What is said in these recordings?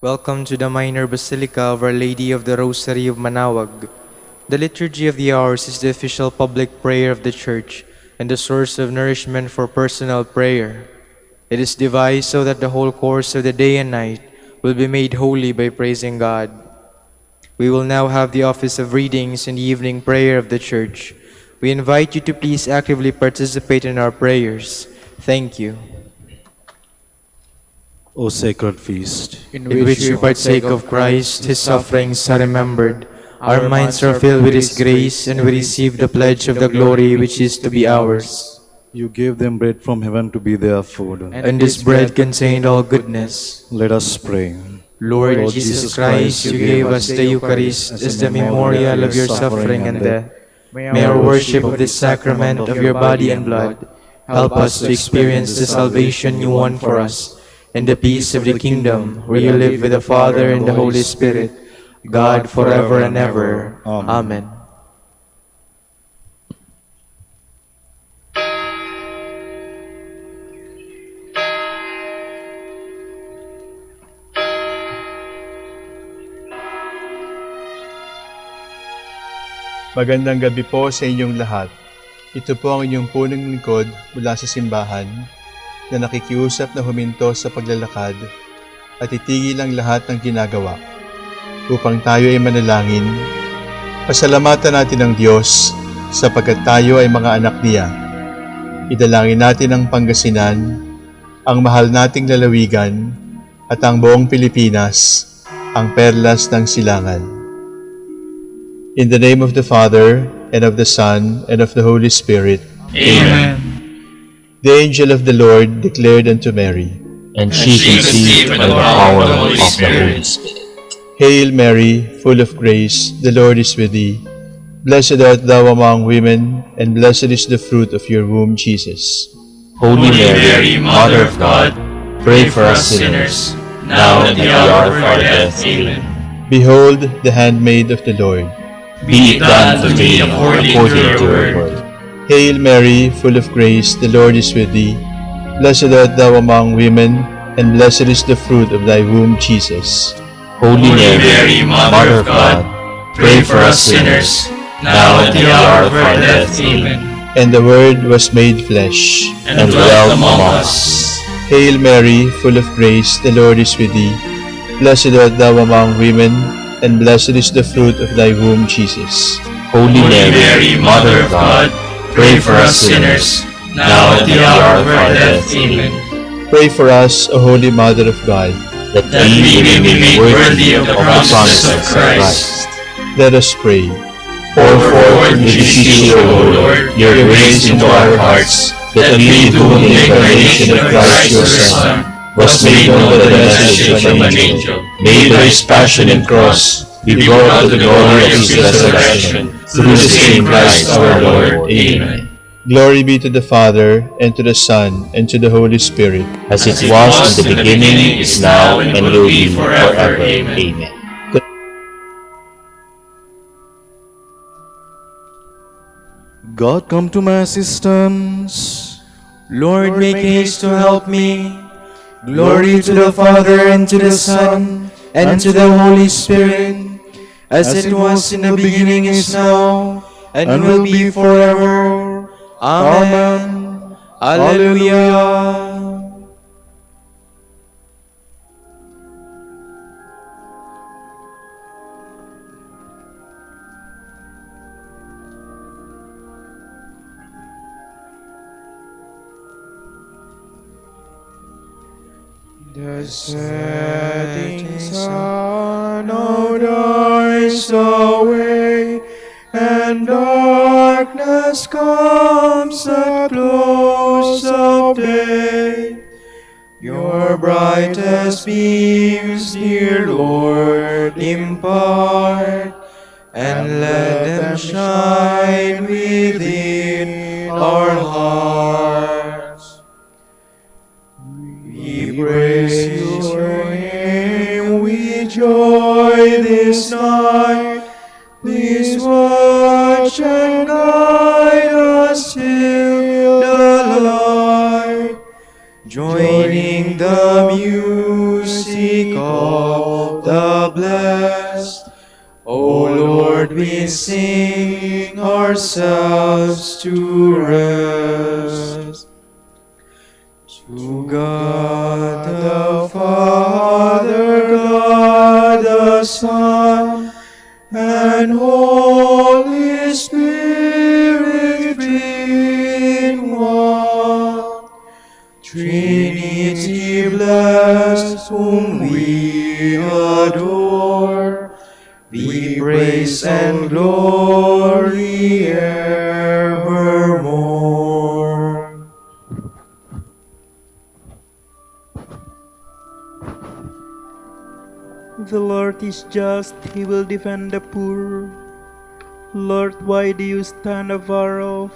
Welcome to the Minor Basilica of Our Lady of the Rosary of Manaoag. The Liturgy of the Hours is the official public prayer of the Church and the source of nourishment for personal prayer. It is devised so that the whole course of the day and night will be made holy by praising God. We will now have the office of readings and the evening prayer of the Church. We invite you to please actively participate in our prayers. Thank you. O sacred feast, In which we partake of Christ, His sufferings are remembered. Our minds are filled with His grace, and we receive the pledge of the glory which is to be ours. you gave them bread from heaven to be their food. And this bread contained all goodness. Let us pray. Lord Jesus Christ, you gave us the Eucharist as the memorial of your suffering and death. May our worship of this sacrament of your body and blood help us to experience the salvation you won for us, and the peace of the kingdom, where you live with the Father and the Holy Spirit, God forever and ever. Amen. Magandang gabi po sa inyong lahat. Ito po ang inyong punong lingkod mula sa simbahan na nakikiusap na huminto sa paglalakad at itigil ang lahat ng ginagawa upang tayo ay manalangin. Pasalamatan natin ang Diyos sapagkat tayo ay mga anak niya. Idalangin natin ang Pangasinan, ang mahal nating lalawigan at ang buong Pilipinas, ang perlas ng silangan. In the name of the Father, and of the Son, and of the Holy Spirit. Amen. The angel of the Lord declared unto Mary, And she conceived by the power of the Holy Spirit. Hail Mary, full of grace, the Lord is with thee. Blessed art thou among women, and blessed is the fruit of your womb, Jesus. Holy Mary, Mother of God, pray for us sinners, now and at the hour of our death. Amen. Behold, the handmaid of the Lord. Be it done to me according to your word. Hail Mary, full of grace, the Lord is with thee. Blessed art thou among women, and blessed is the fruit of thy womb, Jesus. Holy Mary, Mother of God, pray for us sinners, now and at the hour of our death. Amen. And the Word was made flesh, And dwelt among us. Hail Mary, full of grace, the Lord is with thee. Blessed art thou among women, and blessed is the fruit of thy womb, Jesus. Holy Mary, Mother of God, pray for us sinners, now and at the hour of our death. Amen. Pray for us, O Holy Mother of God. That we may be made worthy of the promises of Christ. Let us pray. Pour forth, we beseech you, O Lord, your grace into our hearts, that we, to whom the incarnation of Christ your Son was made known by the message from an angel, made by his passion and cross, be brought to the glory of his resurrection, through the same Christ our Lord. Amen. Glory be to the Father, and to the Son, and to the Holy Spirit. As it was in the beginning, is now, and will be forever. Amen. God, come to my assistance. Lord, make haste to help me. Glory to the Father, and to the Son, and to the Holy Spirit, as it was in the beginning, is now, and will be forever. Amen. Alleluia. The setting sun now dies away, and darkness comes at close of day. Your brightest beams, dear Lord, impart, and let them shine within our hearts. We praise your name with joy this night. Please watch and guide us till the light, joining the music of ourselves to rest. To God the Father, God the Son, and Holy Spirit, three in one. Trinity blessed, whom we adore, we praise and glory evermore. The Lord is just, He will defend the poor. Lord, why do you stand afar off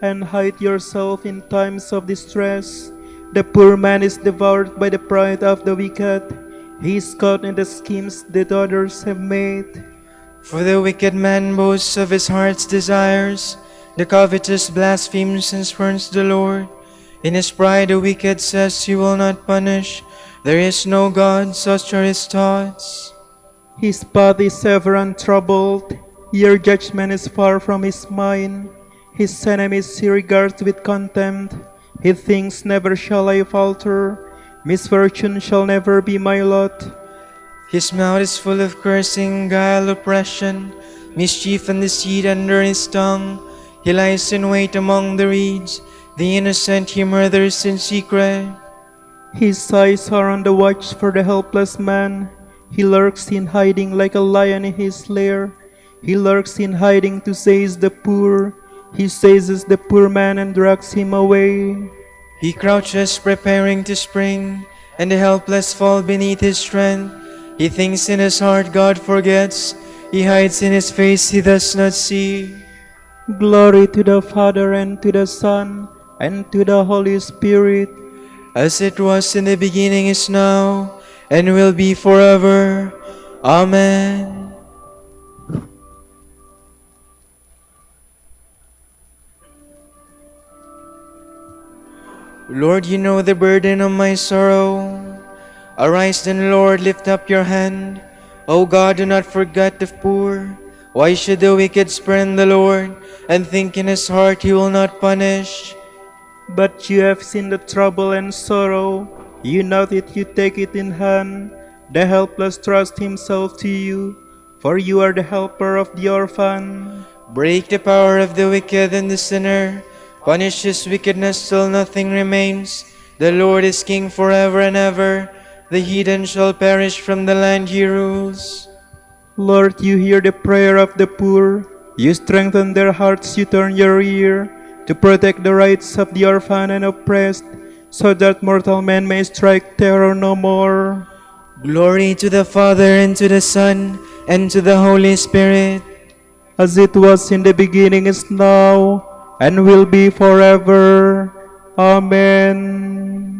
and hide yourself in times of distress? The poor man is devoured by the pride of the wicked. He is caught in the schemes that others have made. For the wicked man boasts of his heart's desires, the covetous blasphemes and spurns the Lord. In his pride the wicked says he will not punish. There is no God, such are his thoughts. His path is ever untroubled. Your judgment is far from his mind. His enemies he regards with contempt. He thinks, never shall I falter. Misfortune shall never be my lot. His mouth is full of cursing, guile, oppression, mischief and deceit under his tongue. He lies in wait among the reeds. The innocent he murders in secret. His eyes are on the watch for the helpless man. He lurks in hiding like a lion in his lair. He lurks in hiding to seize the poor. He seizes the poor man and drags him away. He crouches preparing to spring, and the helpless fall beneath his strength. He thinks in his heart God forgets. He hides in his face he does not see. Glory to the Father and to the Son and to the Holy Spirit. As it was in the beginning is now, and will be forever. Amen. Lord, you know the burden of my sorrow. Arise then, Lord, lift up your hand. O God, do not forget the poor. Why should the wicked spurn the Lord, and think in his heart he will not punish? But you have seen the trouble and sorrow. You know that you take it in hand. The helpless trust himself to you, for you are the helper of the orphan. Break the power of the wicked and the sinner. Punish his wickedness till nothing remains. The Lord is king forever and ever. The heathen shall perish from the land he rules. Lord, you hear the prayer of the poor. You strengthen their hearts, you turn your ear to protect the rights of the orphan and oppressed, so that mortal men may strike terror no more. Glory to the Father, and to the Son, and to the Holy Spirit. As it was in the beginning, is now, and will be forever. Amen.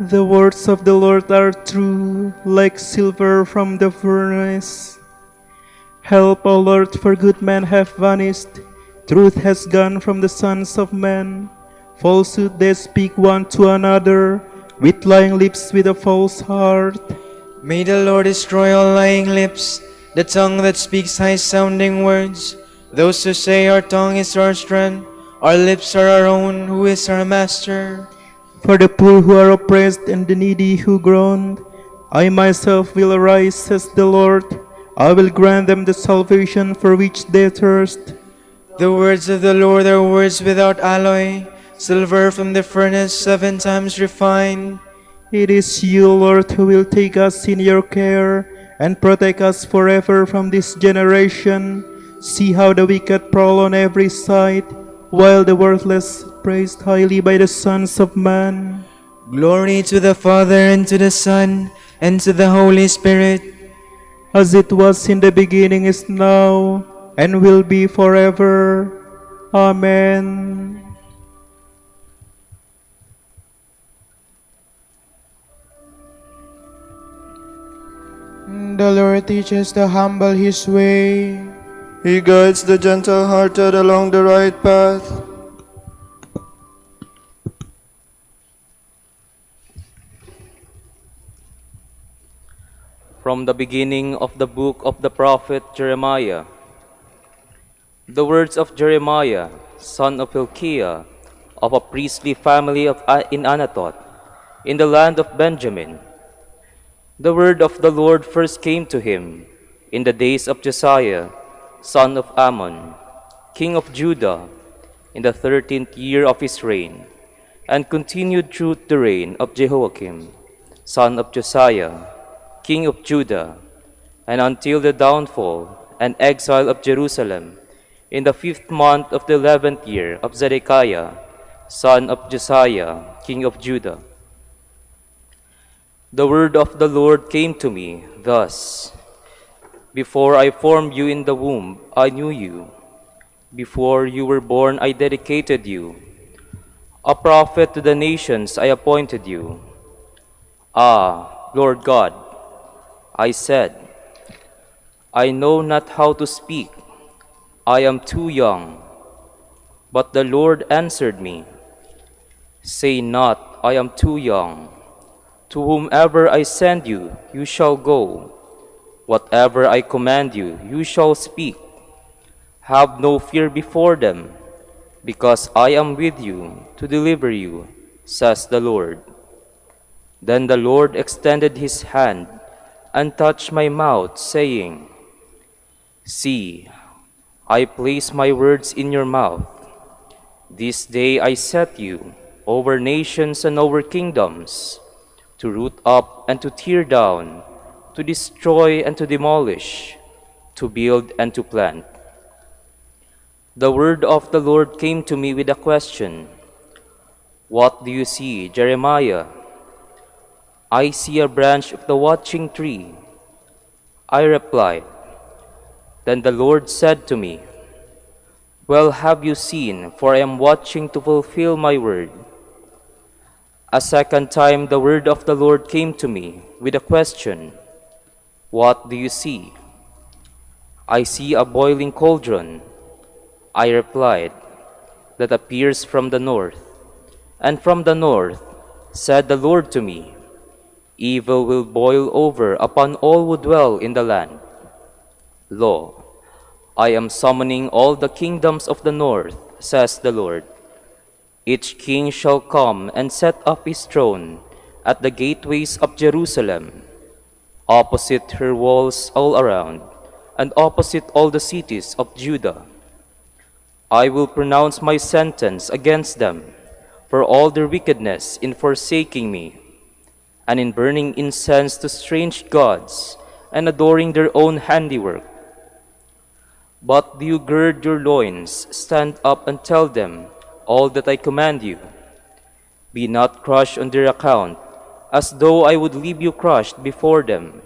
The words of the Lord are true, like silver from the furnace. Help, O Lord, for good men have vanished. Truth has gone from the sons of men. Falsehood they speak one to another, with lying lips with a false heart. May the Lord destroy all lying lips, the tongue that speaks high-sounding words. Those who say our tongue is our strength, our lips are our own, who is our master? For the poor who are oppressed and the needy who groan, I myself will arise, says the Lord. I will grant them the salvation for which they thirst. The words of the Lord are words without alloy, silver from the furnace 7 times refined. It is you, Lord, who will take us in your care and protect us forever from this generation. See how the wicked prowl on every side, while the worthless praised highly by the sons of man. Glory to the Father, and to the Son, and to the Holy Spirit. As it was in the beginning, is now, and will be forever. Amen. The Lord teaches the humble his way. He guides the gentle-hearted along the right path. From the beginning of the book of the prophet Jeremiah. The words of Jeremiah, son of Hilkiah, of a priestly family in Anatoth, in the land of Benjamin. The word of the Lord first came to him in the days of Josiah, son of Ammon, king of Judah, in the 13th year of his reign, and continued through the reign of Jehoiakim, son of Josiah, king of Judah, and until the downfall and exile of Jerusalem, in the 5th month of the 11th year of Zedekiah, son of Josiah, king of Judah. The word of the Lord came to me thus: Before I formed you in the womb, I knew you. Before you were born, I dedicated you. A prophet to the nations, I appointed you. Ah, Lord God, I said, I know not how to speak. I am too young. But the Lord answered me, Say not, I am too young. To whomever I send you, you shall go. Whatever I command you, you shall speak. Have no fear before them, because I am with you to deliver you, says the Lord. Then the Lord extended his hand and touched my mouth, saying, See, I place my words in your mouth. This day I set you over nations and over kingdoms, to root up and to tear down, to destroy and to demolish, to build and to plant. The word of the Lord came to me with a question. What do you see, Jeremiah? I see a branch of the watching tree. I replied. Then the Lord said to me, Well have you seen, for I am watching to fulfill my word. A second time the word of the Lord came to me with a question. What do you see? I see a boiling cauldron. I replied, that appears from the north. And from the north, said the Lord to me, Evil will boil over upon all who dwell in the land. Lo, I am summoning all the kingdoms of the north, says the Lord. Each king shall come and set up his throne at the gateways of Jerusalem, opposite her walls all around, and opposite all the cities of Judah. I will pronounce my sentence against them for all their wickedness in forsaking me, and in burning incense to strange gods, and adoring their own handiwork. But do you gird your loins, stand up and tell them all that I command you. Be not crushed on their account, as though I would leave you crushed before them.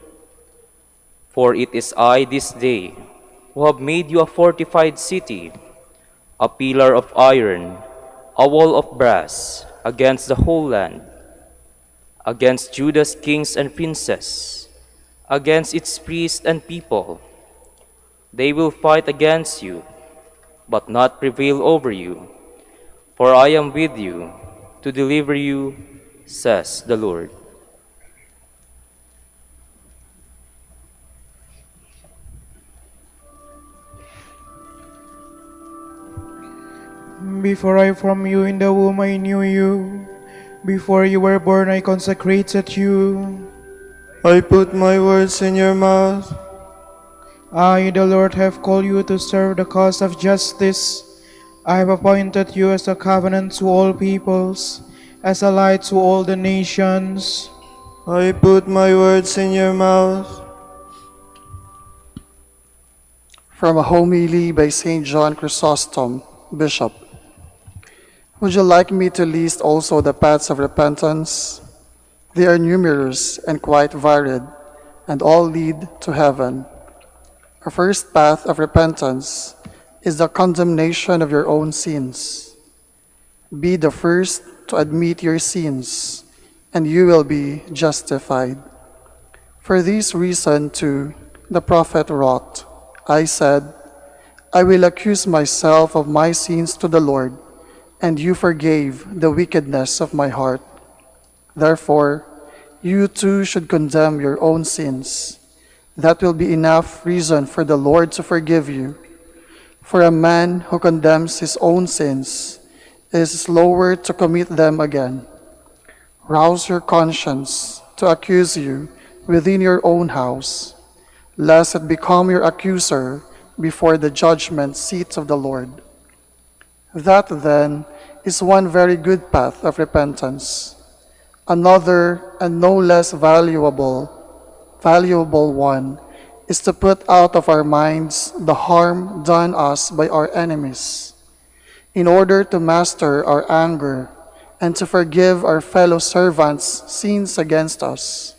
For it is I this day who have made you a fortified city, a pillar of iron, a wall of brass, against the whole land, against Judah's kings and princes, against its priests and people. They will fight against you, but not prevail over you, for I am with you to deliver you, says the Lord. Before I formed you in the womb, I knew you. Before you were born, I consecrated you. I put my words in your mouth. I, the Lord, have called you to serve the cause of justice. I have appointed you as a covenant to all peoples, as a light to all the nations. I put my words in your mouth. From a homily by St. John Chrysostom, Bishop. Would you like me to list also the paths of repentance? They are numerous and quite varied, and all lead to heaven. Our first path of repentance is the condemnation of your own sins. Be the first to admit your sins, and you will be justified. For this reason, too, the prophet wrote, I said, I will accuse myself of my sins to the Lord, and you forgave the wickedness of my heart. Therefore, you too should condemn your own sins, That will be enough reason for the Lord to forgive you. For a man who condemns his own sins is slower to commit them again. Rouse your conscience to accuse you within your own house, lest it become your accuser before the judgment seat of the Lord. That then is one very good path of repentance. Another and no less valuable one is to put out of our minds the harm done us by our enemies, in order to master our anger and to forgive our fellow servants' sins against us.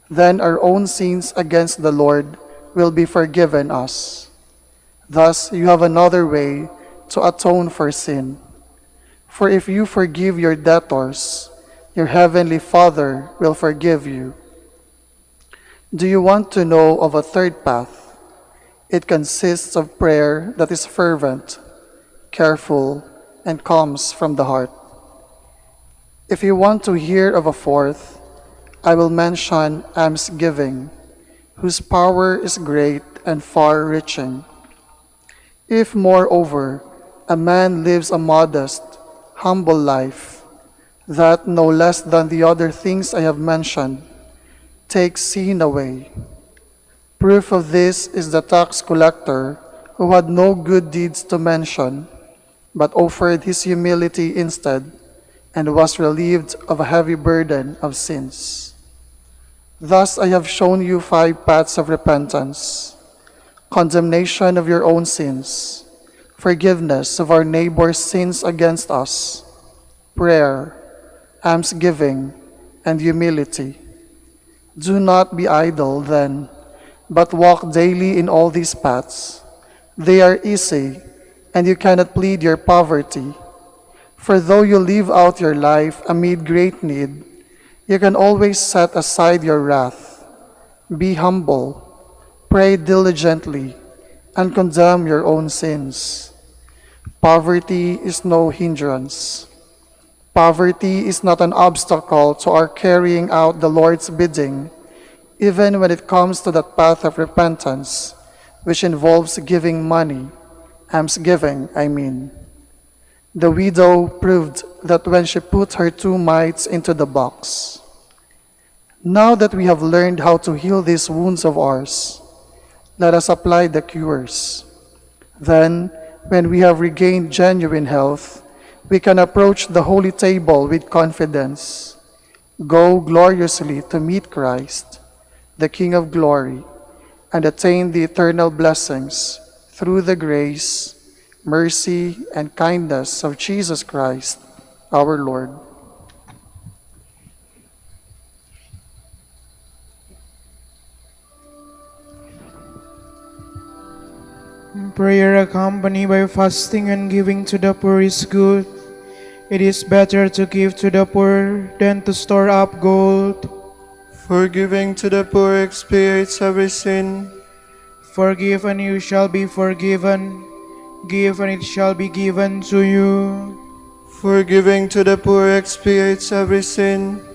Then our own sins against the Lord will be forgiven us. Thus you have another way to atone for sin. For if you forgive your debtors, your heavenly Father will forgive you. Do you want to know of a third path? It consists of prayer that is fervent, careful, and comes from the heart. If you want to hear of a fourth, I will mention almsgiving, whose power is great and far-reaching. If, moreover, a man lives a modest, humble life, that no less than the other things I have mentioned takes sin away. Proof of this is the tax collector who had no good deeds to mention, but offered his humility instead, and was relieved of a heavy burden of sins. Thus I have shown you 5 paths of repentance: condemnation of your own sins, forgiveness of our neighbor's sins against us, prayer, almsgiving, and humility. Do not be idle, then, but walk daily in all these paths. They are easy, and you cannot plead your poverty. For though you live out your life amid great need, you can always set aside your wrath. Be humble, pray diligently, and condemn your own sins. Poverty is no hindrance. Poverty is not an obstacle to our carrying out the Lord's bidding, even when it comes to that path of repentance, which involves giving money, almsgiving, I mean. The widow proved that when she put her 2 mites into the box. Now that we have learned how to heal these wounds of ours, let us apply the cures. Then, when we have regained genuine health, we can approach the holy table with confidence. Go gloriously to meet Christ, the King of glory, and attain the eternal blessings through the grace, mercy, and kindness of Jesus Christ, our Lord. Prayer accompanied by fasting and giving to the poor is good. It is better to give to the poor than to store up gold. For giving to the poor expiates every sin. Forgive and you shall be forgiven. Give and it shall be given to you. For giving to the poor expiates every sin.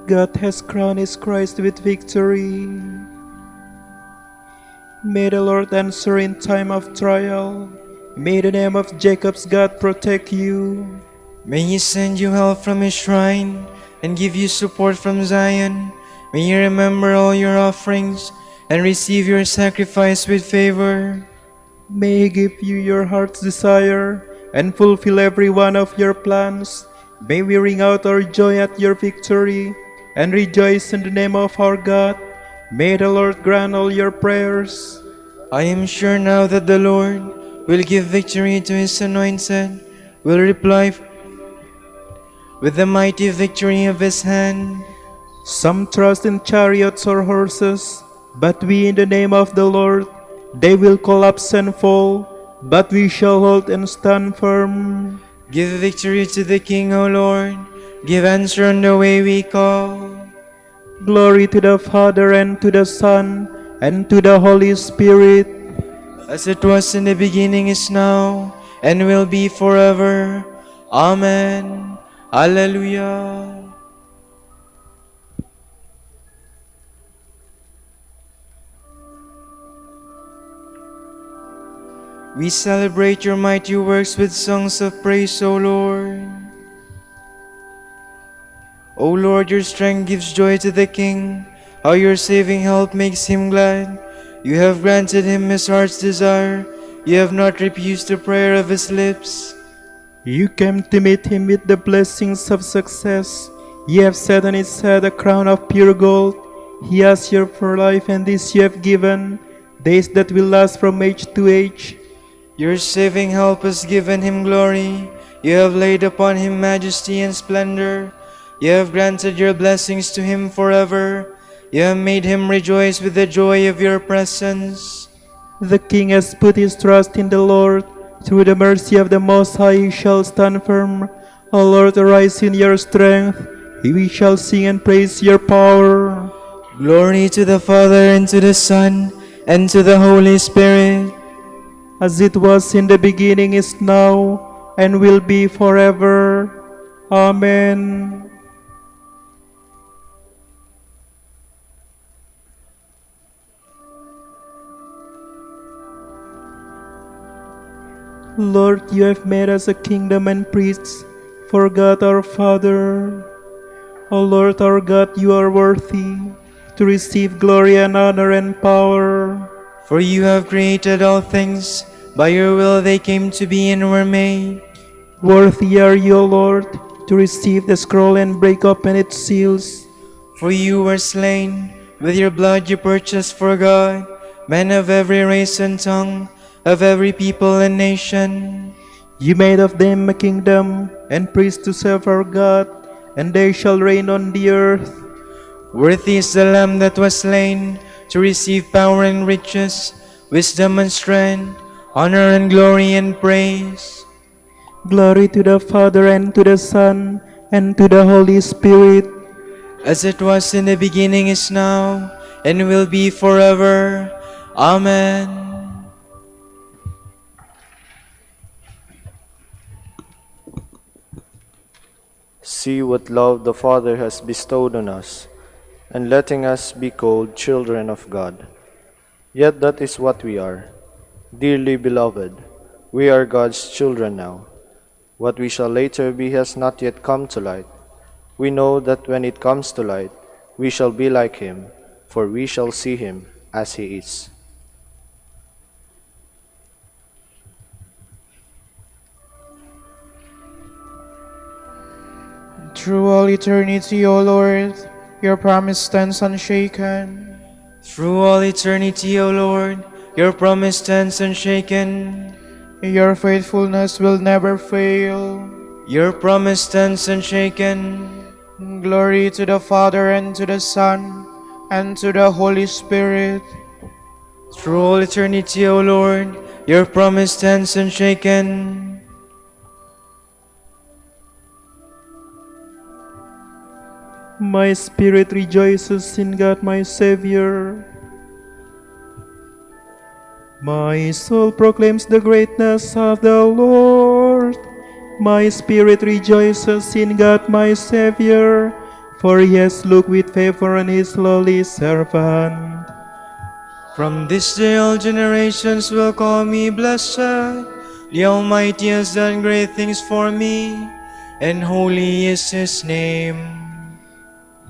God has crowned his Christ with victory. May the Lord answer in time of trial. May the name of Jacob's God protect you. May he send you help from his shrine and give you support from Zion. May he remember all your offerings and receive your sacrifice with favor. May he give you your heart's desire and fulfill every one of your plans. May we ring out our joy at your victory and rejoice in the name of our God. May the Lord grant all your prayers. I am sure now that the Lord will give victory to his anointed, will reply with the mighty victory of his hand. Some trust in chariots or horses, but we in the name of the Lord, they will collapse and fall, but we shall hold and stand firm. Give victory to the King, O Lord. Give answer on the way we call. Glory to the Father and to the Son and to the Holy Spirit. As it was in the beginning, is now, and will be forever. Amen. Alleluia. We celebrate your mighty works with songs of praise, O Lord. O Lord, your strength gives joy to the King. How your saving help makes him glad. You have granted him his heart's desire. You have not refused the prayer of his lips. You came to meet him with the blessings of success. You have set on his head a crown of pure gold. He asked you for life, and this you have given, days that will last from age to age. Your saving help has given him glory. You have laid upon him majesty and splendor. You have granted your blessings to him forever. You have made him rejoice with the joy of your presence. The King has put his trust in the Lord. Through the mercy of the Most High he shall stand firm. O Lord, arise in your strength. We shall sing and praise your power. Glory to the Father, and to the Son, and to the Holy Spirit. As it was in the beginning, is now, and will be forever. Amen. Lord, you have made us a kingdom and priests for God our Father. O Lord our God, you are worthy to receive glory and honor and power. For you have created all things. By your will they came to be and were made. Worthy are you, O Lord, to receive the scroll and break open its seals. For you were slain. With your blood you purchased for God men of every race and tongue, of every people and nation. You made of them a kingdom and priests to serve our God, and they shall reign on the earth. Worthy is the Lamb that was slain to receive power and riches, wisdom and strength, honor and glory and praise. Glory to the Father and to the Son and to the Holy Spirit. As it was in the beginning, is now, and will be forever. Amen. See what love the Father has bestowed on us, and letting us be called children of God. Yet that is what we are. Dearly beloved, we are God's children now. What we shall later be has not yet come to light. We know that when it comes to light, we shall be like him, for we shall see him as he is. Through all eternity, O Lord, your promise stands unshaken. Through all eternity, O Lord, your promise stands unshaken. Your faithfulness will never fail. Your promise stands unshaken. Glory to the Father, and to the Son, and to the Holy Spirit. Through all eternity, O Lord, your promise stands unshaken. My spirit rejoices in God my Savior. My soul proclaims the greatness of the Lord. My spirit rejoices in God my Savior, for he has looked with favor on his lowly servant. From this day all generations will call me blessed. The Almighty has done great things for me, and holy is his name.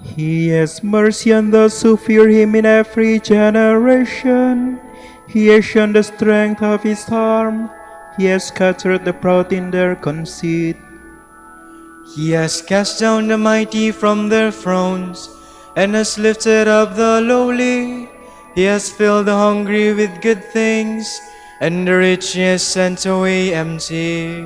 He has mercy on those who fear him in every generation. He has shown the strength of his arm. He has scattered the proud in their conceit. He has cast down the mighty from their thrones, and has lifted up the lowly. He has filled the hungry with good things, and the rich he has sent away empty.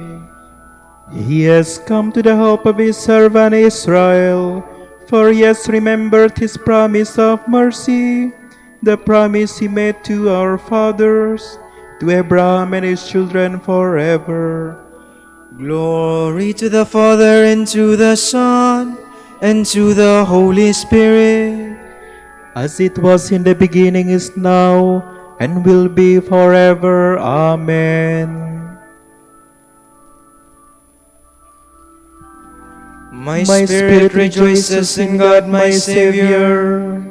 He has come to the help of his servant Israel, for he has remembered his promise of mercy, the promise he made to our fathers, to Abraham and his children forever. Glory to the Father, and to the Son, and to the Holy Spirit, As it was in the beginning, is now, and will be forever. Amen. My spirit rejoices in God my Savior.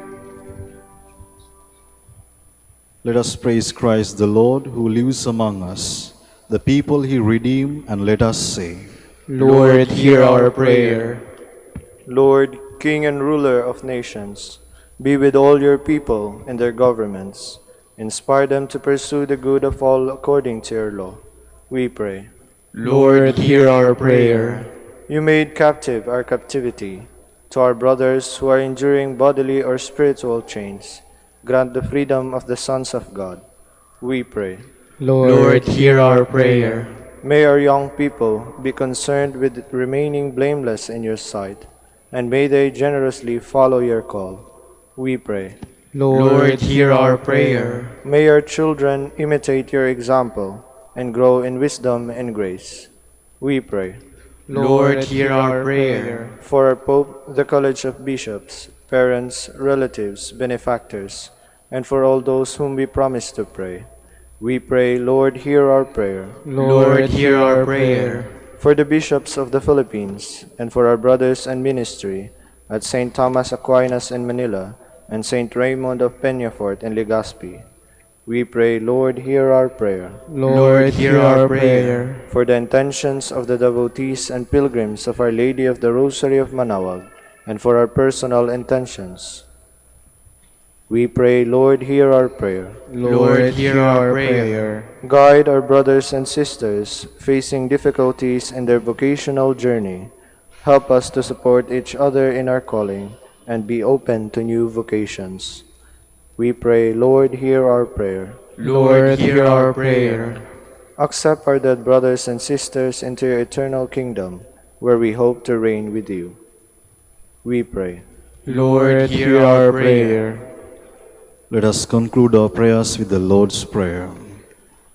Let us praise Christ the Lord who lives among us, the people he redeemed, and let us say, Lord, hear our prayer. Lord, King and ruler of nations, be with all your people and their governments. Inspire them to pursue the good of all according to your law. We pray. Lord, hear our prayer. You made captive our captivity. To our brothers who are enduring bodily or spiritual chains, grant the freedom of the sons of God. We pray. Lord, hear our prayer. May our young people be concerned with remaining blameless in your sight, and may they generously follow your call. We pray. Lord, hear our prayer. May our children imitate your example and grow in wisdom and grace. We pray. Lord, hear our prayer. For our Pope, the College of Bishops, parents, relatives, benefactors, and for all those whom we promise to pray, we pray, Lord, hear our prayer. Lord, hear our prayer. For the bishops of the Philippines, and for our brothers in ministry at St. Thomas Aquinas in Manila, and St. Raymond of Peñafort in Legazpi, we pray, Lord, hear our prayer. Lord, hear our prayer. For the intentions of the devotees and pilgrims of Our Lady of the Rosary of Manaoag, and for our personal intentions, we pray, Lord, hear our prayer. Lord, hear our prayer. Guide our brothers and sisters facing difficulties in their vocational journey. Help us to support each other in our calling and be open to new vocations. We pray, Lord, hear our prayer. Lord, hear our prayer. Accept our dead brothers and sisters into your eternal kingdom, where we hope to reign with you. We pray. Lord, hear our prayer. let us conclude our prayers with the Lord's Prayer.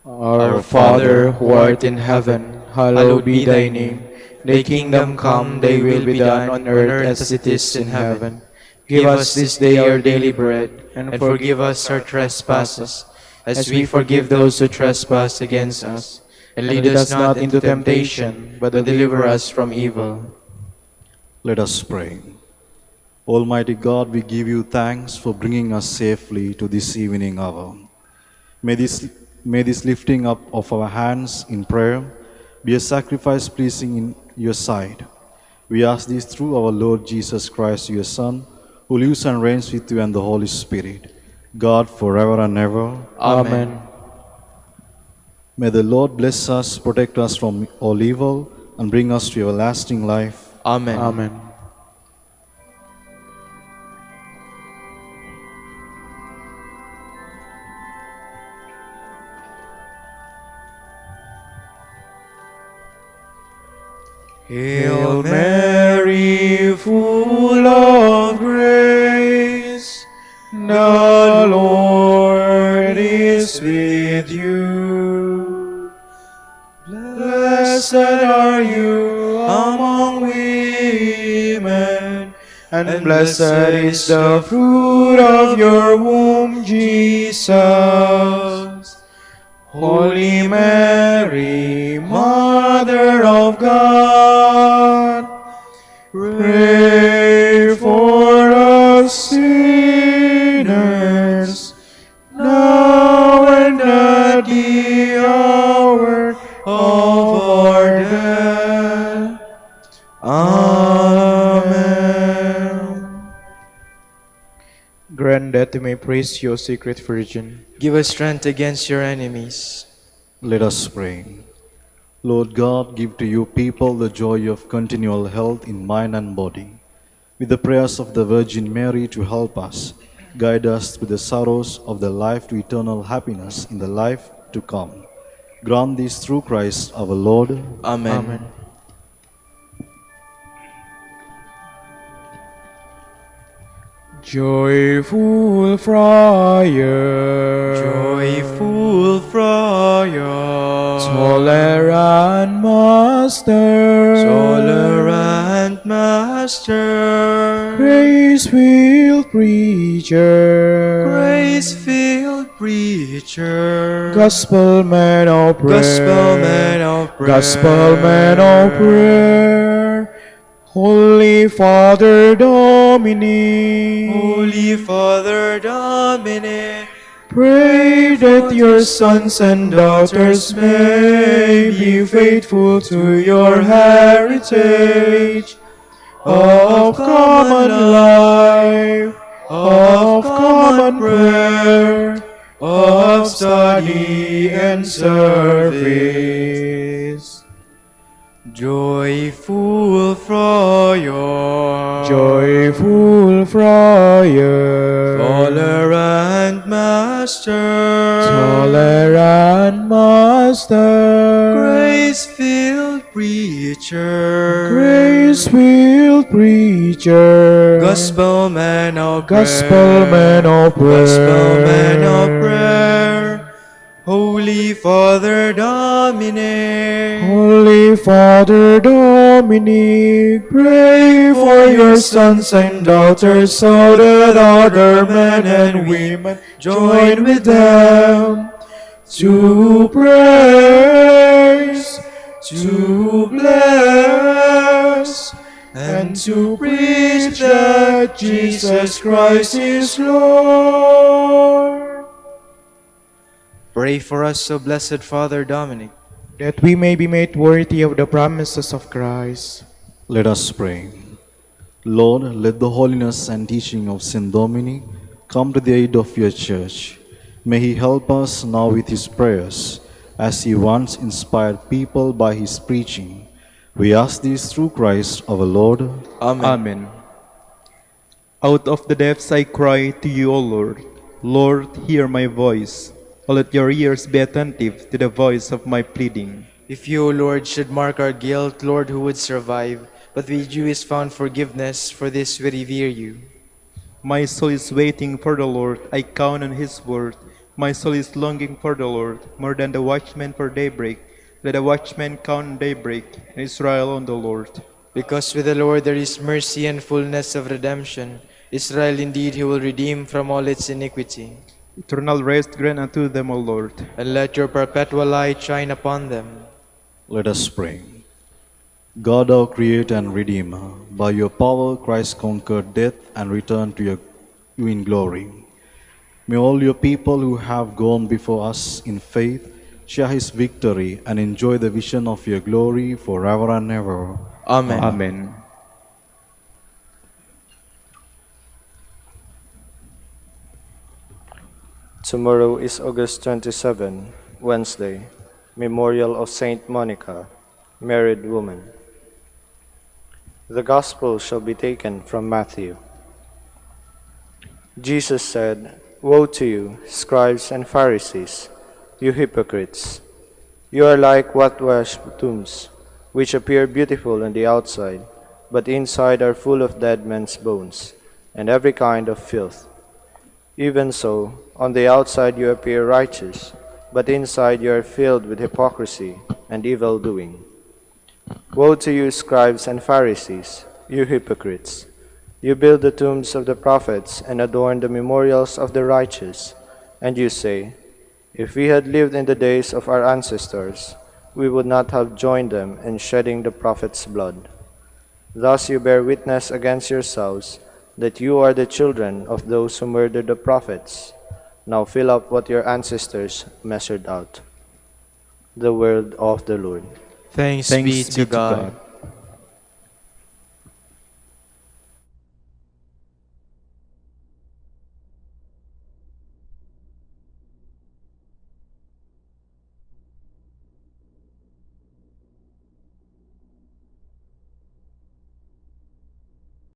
Our Father, who art in heaven, hallowed be thy name. Thy kingdom come, thy will be done on earth as it is in heaven. Give us this day our daily bread, and forgive us our trespasses, as we forgive those who trespass against us. And lead us not into temptation, but deliver us from evil. Let us pray. Almighty God, we give you thanks for bringing us safely to this evening hour. May this lifting up of our hands in prayer be a sacrifice pleasing in your sight. We ask this through our Lord Jesus Christ, your Son, who lives and reigns with you and the Holy Spirit, God forever and ever. Amen. May the Lord bless us, protect us from all evil, and bring us to everlasting life. Amen. Amen. Hail Mary, full of grace, the Lord is with you. Blessed are you among women, and blessed is the fruit of your womb, Jesus. Holy Mary, Mother of God, pray for that we may praise you, O Sacred Virgin. Give us strength against your enemies. Let us pray. Lord God, give to your people the joy of continual health in mind and body. With the prayers of the Virgin Mary to help us, guide us through the sorrows of the life to eternal happiness in the life to come. Grant this through Christ our Lord. Amen. Joyful Friar, Joyful Friar, tolerant Master, tolerant Master, grace-filled Preacher, grace-filled Preacher, Gospel-man of prayer, Gospel-man of prayer, Gospel-man of prayer, Holy Father Dominic, Holy Father Dominic, pray that your sons and daughters may be faithful to your heritage of common life, of common prayer, of study and service. Joyful Friar, Joyful Friar, tolerant Master, tolerant Master, grace-filled Preacher, grace-filled Preacher, Gospel-man of prayer, Gospel-man of prayer, Gospel-man of prayer, Holy Father Dominic, Holy Father Dominic, pray for your sons and daughters so that other men and women join with them to praise, to bless, and to preach that Jesus Christ is Lord. pray for us, O blessed Father Dominic, That we may be made worthy of the promises of Christ. Let us pray. Lord, let the holiness and teaching of Saint Dominic come to the aid of your church. May he help us now with his prayers, as he once inspired people by his preaching. We ask this through Christ our Lord. Amen. Amen. Out of the depths I cry to you, O Lord. Lord, hear my voice. O let your ears be attentive to the voice of my pleading. If you, O Lord, should mark our guilt, Lord, who would survive? But with you is found forgiveness, for this we revere you. My soul is waiting for the Lord. I count on his word. My soul is longing for the Lord, more than the watchman for daybreak. Let the watchman count on daybreak, and Israel on the Lord. Because with the Lord there is mercy and fullness of redemption. Israel indeed he will redeem from all its iniquity. Eternal rest grant unto them, O Lord. And let your perpetual light shine upon them. Let us pray. God, our Creator and Redeemer, by your power Christ conquered death and returned to you in glory. May all your people who have gone before us in faith share his victory and enjoy the vision of your glory forever and ever. Amen. Amen. Tomorrow is August 27, Wednesday, Memorial of Saint Monica, married woman. The Gospel shall be taken from Matthew. Jesus said, "Woe to you, scribes and Pharisees, you hypocrites! You are like whitewashed tombs, which appear beautiful on the outside, but inside are full of dead men's bones, and every kind of filth. Even so, on the outside you appear righteous, but inside you are filled with hypocrisy and evil doing. Woe to you, scribes and Pharisees, you hypocrites! You build the tombs of the prophets and adorn the memorials of the righteous, and you say, 'If we had lived in the days of our ancestors, we would not have joined them in shedding the prophets' blood.' Thus you bear witness against yourselves that you are the children of those who murdered the prophets. Now fill up what your ancestors measured out." The word of the Lord. Thanks be to God.